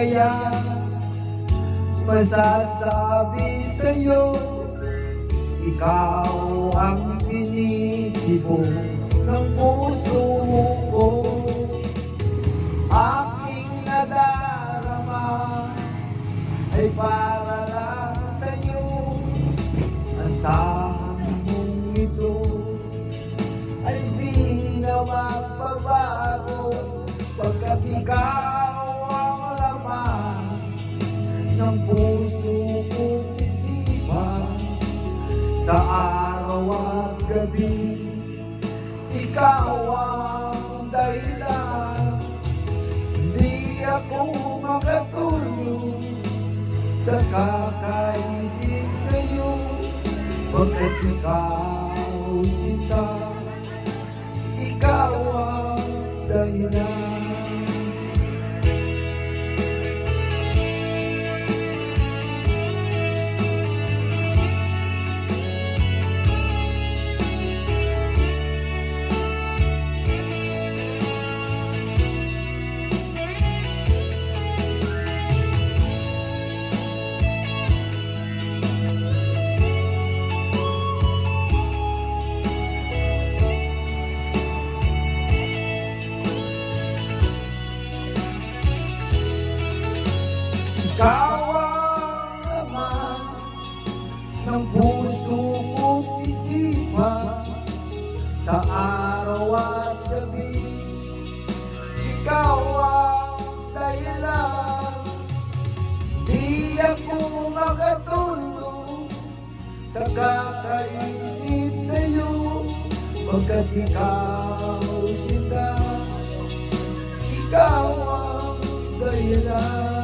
kaya masasabi sa'yo, ikaw ang tinitibok ng puso ko. Aking nadarama ay para lang sa'yo. Asahan mong ito ay di na magbabago, pagkat ikaw ang laman ng puso kong isipan. Sa araw at gabi, ikaw ang dahilan. Di ako makatulog sa kakaisip sa'yo, pagkat ikaw sinta, ikaw ang dahilan. Ikaw ang laman ng puso ko't isipan. Sa araw at gabi, ikaw ang dahilan. Di ako makatulog sa kakaisip sa'yo, pagkat ikaw sinta, ikaw ang dahilan.